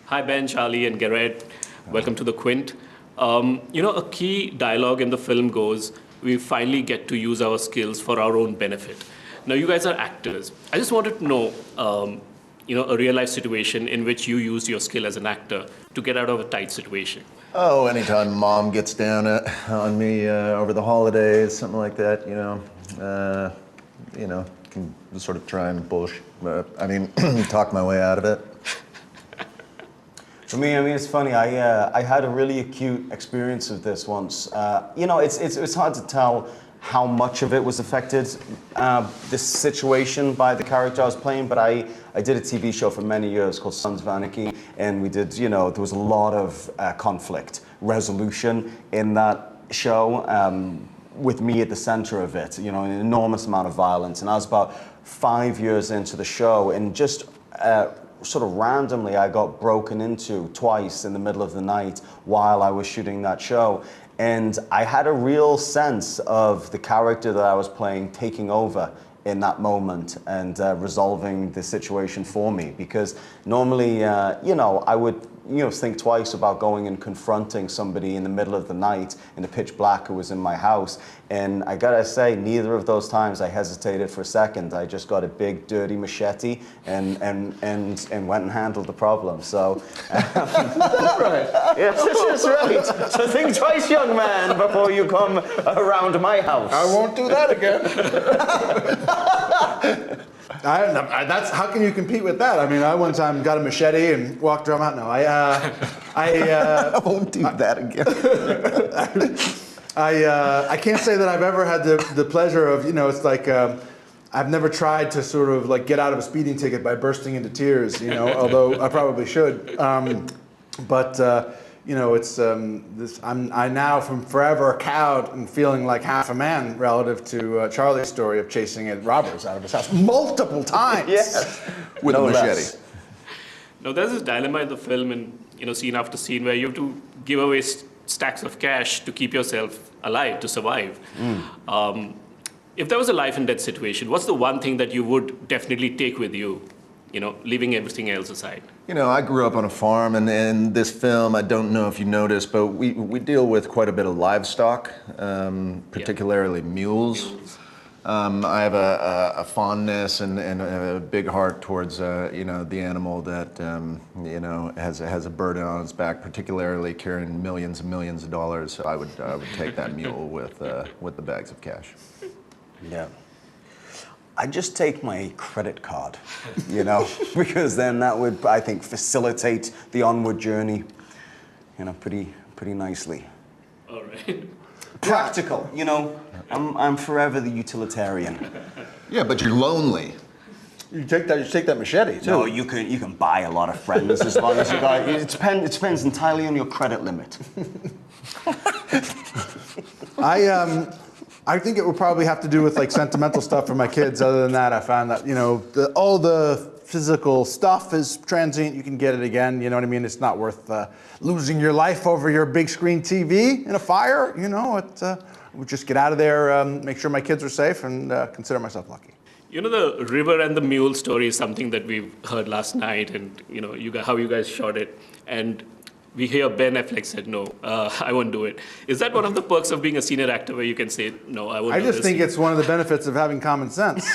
Hi, Ben, Charlie, and Garrett. Welcome to the Quint. A key dialogue in the film goes, we finally get to use our skills for our own benefit. Now, you guys are actors. I just wanted to know, a real-life situation in which you used your skill as an actor to get out of a tight situation. Oh, anytime Mom gets down on me over the holidays, something like that, can sort of try and talk my way out of it. For me, it's funny. I had a really acute experience of this once. It's hard to tell how much of it was affected, this situation, by the character I was playing, but I did a TV show for many years called Sons of Anarchy, and we did, there was a lot of conflict resolution in that show, with me at the center of it, an enormous amount of violence. And I was about 5 years into the show, and just sort of randomly I got broken into twice in the middle of the night while I was shooting that show. And I had a real sense of the character that I was playing taking over in that moment and resolving the situation for me. Because normally, I would think twice about going and confronting somebody in the middle of the night in the pitch black who was in my house. And I gotta say, neither of those times I hesitated for a second. I just got a big dirty machete and went and handled the problem. So right. yes, this is right. So think twice, young man, before you come around my house. I won't do that again. That's how can you compete with that? I one time got a machete and walked around. I won't do that again. I can't say that I've ever had the pleasure of, it's like I've never tried to sort of like get out of a speeding ticket by bursting into tears, although I probably should. I now from forever cowed and feeling like half a man relative to Charlie's story of chasing robbers out of his house multiple times. Yes. With a machete. Now, there's this dilemma in the film, and scene after scene, where you have to give away stacks of cash to keep yourself alive, to survive. If there was a life and death situation, what's the one thing that you would definitely take with you, leaving everything else aside? I grew up on a farm, and in this film, I don't know if you noticed, but we deal with quite a bit of livestock, particularly mules. I have a fondness and a big heart towards the animal that has a burden on its back, particularly carrying millions and millions of dollars. So I would take that mule with the bags of cash. Yeah. I just take my credit card, because then that would, I think, facilitate the onward journey, pretty nicely. All right. Practical, I'm forever the utilitarian. Yeah, but you're lonely. You take that machete too. No, you can buy a lot of friends as long as you got. It depends entirely on your credit limit. I think it would probably have to do with like sentimental stuff for my kids. Other than that, I found that all the physical stuff is transient. You can get it again. You know what I mean? It's not worth losing your life over your big screen TV in a fire. Would just get out of there, make sure my kids are safe, and consider myself lucky. The river and the mule story is something that we heard last night, and how you guys shot it, and we hear Ben Affleck said, no, I won't do it. Is that one of the perks of being a senior actor where you can say, no, I won't do this? I just think it's one of the benefits of having common sense.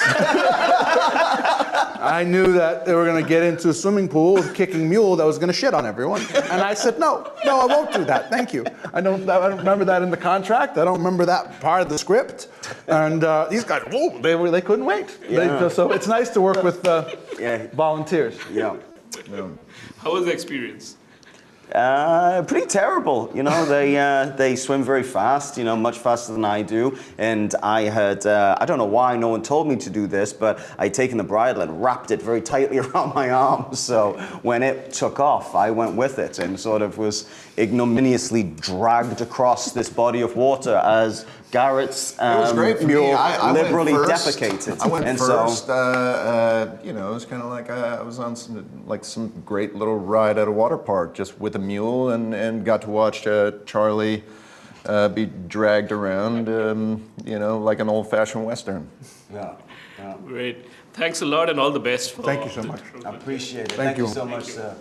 I knew that they were going to get into a swimming pool with a kicking mule that was going to shit on everyone. And I said, no, I won't do that. Thank you. I don't remember that in the contract. I don't remember that part of the script. And these guys, they couldn't wait. Yeah. So it's nice to work with volunteers. Yeah. How was the experience? Pretty terrible. They swim very fast, much faster than I do. And I had, I don't know why no one told me to do this, but I'd taken the bridle and wrapped it very tightly around my arm. So when it took off, I went with it and sort of was ignominiously dragged across this body of water as Garrett's mule liberally defecated. I went first. It was kind of like I was on some great little ride at a water park, just with a mule, and got to watch Charlie be dragged around, like an old-fashioned Western. Yeah. Great. Thanks a lot, and all the best. Thank you so much. I appreciate it. Thank you So much, sir.